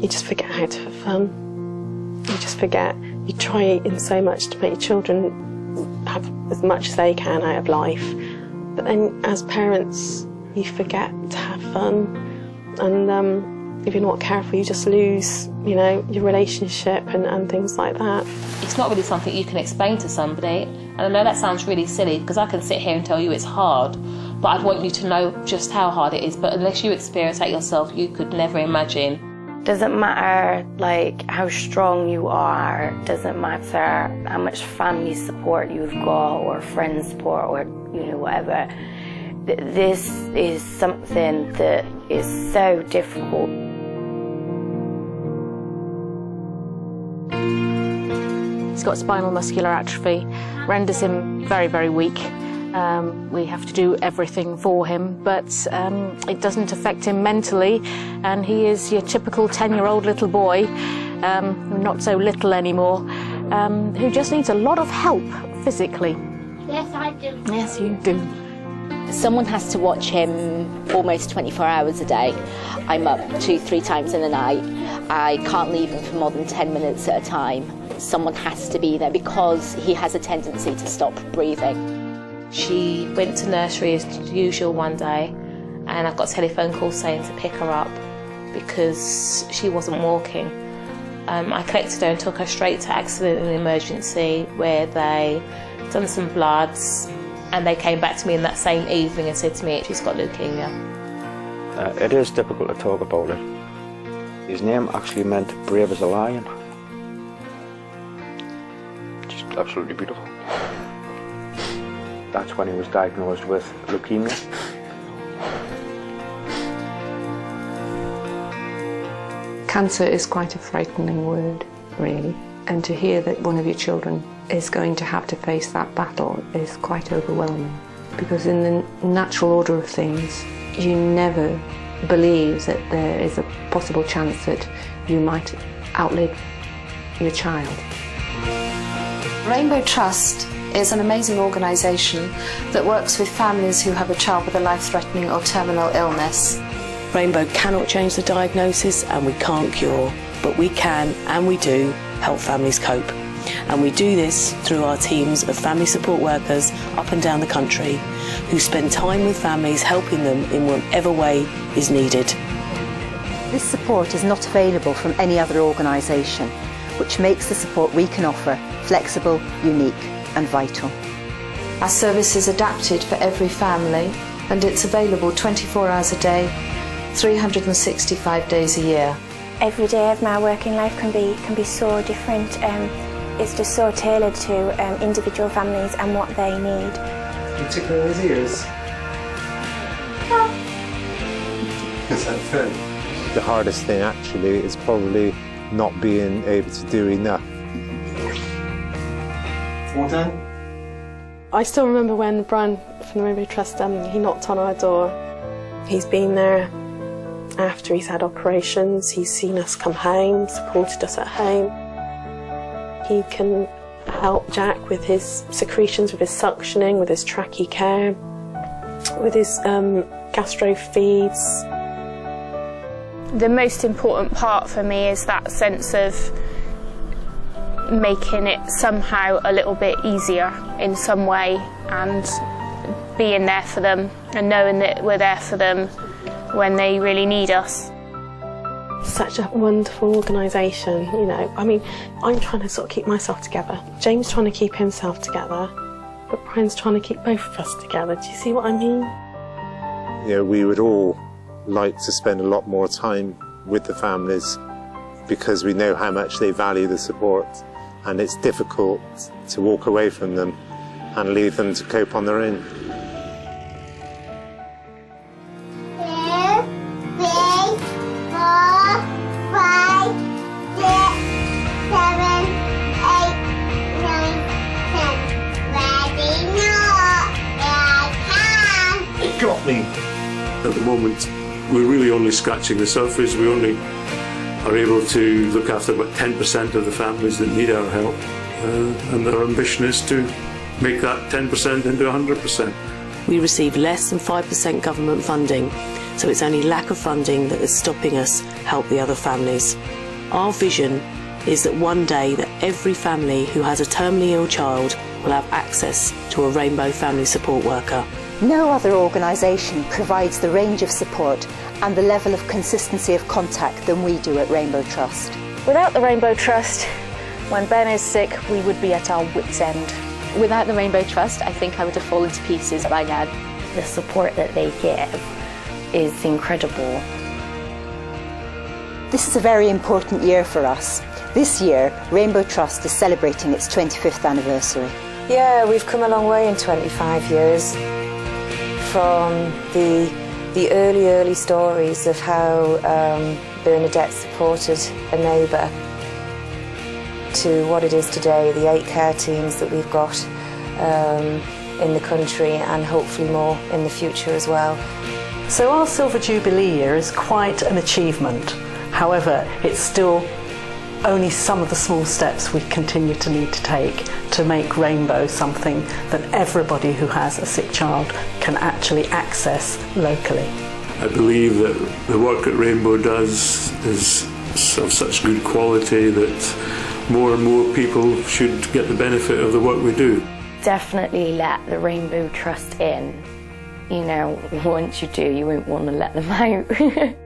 you just forget how to have fun. You just forget. You try in so much to make your children have as much as they can out of life. But then as parents, you forget to have fun. And if you're not careful, you just lose, you know, your relationship and things like that. It's not really something you can explain to somebody. And I know that sounds really silly, because I can sit here and tell you it's hard, but I'd want you to know just how hard it is. But unless you experience that yourself, you could never imagine. Doesn't matter like how strong you are, doesn't matter how much family support you've got or friend support or, you know, whatever. This is something that is so difficult. He's got spinal muscular atrophy, renders him very, very weak. We have to do everything for him, but it doesn't affect him mentally, and he is your typical 10-year-old little boy, not so little anymore, who just needs a lot of help physically. Yes, I do. Yes, you do. Someone has to watch him almost 24 hours a day. I'm up 2-3 times in the night. I can't leave him for more than 10 minutes at a time. Someone has to be there because he has a tendency to stop breathing. She went to nursery as usual one day, and I got a telephone call saying to pick her up because she wasn't walking. I collected her and took her straight to accident and emergency, where they done some bloods, and they came back to me in that same evening and said to me she's got leukemia. It is difficult to talk about it. His name actually meant brave as a lion. Just absolutely beautiful. That's when he was diagnosed with leukemia. Cancer is quite a frightening word, really, and to hear that one of your children is going to have to face that battle is quite overwhelming, because in the natural order of things, you never believe that there is a possible chance that you might outlive your child. Rainbow Trust is an amazing organisation that works with families who have a child with a life-threatening or terminal illness. Rainbow cannot change the diagnosis and we can't cure, but we can and we do help families cope. And we do this through our teams of family support workers up and down the country who spend time with families, helping them in whatever way is needed. This support is not available from any other organisation, which makes the support we can offer flexible, unique and vital. Our service is adapted for every family, and it's available 24 hours a day, 365 days a year. Every day of my working life can be so different. It's just so tailored to individual families and what they need. You tickle his ears? Is that fair? The hardest thing actually is probably not being able to do enough. 410? I still remember when Brian from the Rainbow Trust, he knocked on our door. He's been there after he's had operations. He's seen us come home, supported us at home. He can help Jack with his secretions, with his suctioning, with his trachea care, with his gastro feeds. The most important part for me is that sense of making it somehow a little bit easier in some way, and being there for them and knowing that we're there for them when they really need us. Such a wonderful organisation, you know. I mean, I'm trying to sort of keep myself together. James trying to keep himself together, but Brian's trying to keep both of us together. Do you see what I mean? You know, we would all like to spend a lot more time with the families because we know how much they value the support, and it's difficult to walk away from them and leave them to cope on their own. It got me. At the moment, we're really only scratching the surface. We only are able to look after about 10% of the families that need our help. And our ambition is to make that 10% into 100%. We receive less than 5% government funding, So it's only lack of funding that is stopping us help the other families. Our vision is that one day that every family who has a terminally ill child will have access to a Rainbow family support worker. No other organisation provides the range of support and the level of consistency of contact than we do at Rainbow Trust. Without the Rainbow Trust, when Ben is sick, we would be at our wits' end. Without the Rainbow Trust, I think I would have fallen to pieces by now. The support that they give is incredible. This is a very important year for us. This year, Rainbow Trust is celebrating its 25th anniversary. Yeah, we've come a long way in 25 years. From the early stories of how Bernadette supported a neighbour to what it is today, the 8 care teams that we've got in the country and hopefully more in the future as well. So our Silver Jubilee year is quite an achievement. However, it's still only some of the small steps we continue to need to take to make Rainbow something that everybody who has a sick child can actually access locally. I believe that the work that Rainbow does is of such good quality that more and more people should get the benefit of the work we do. Definitely let the Rainbow Trust in. You know, once you do, you won't want to let them out.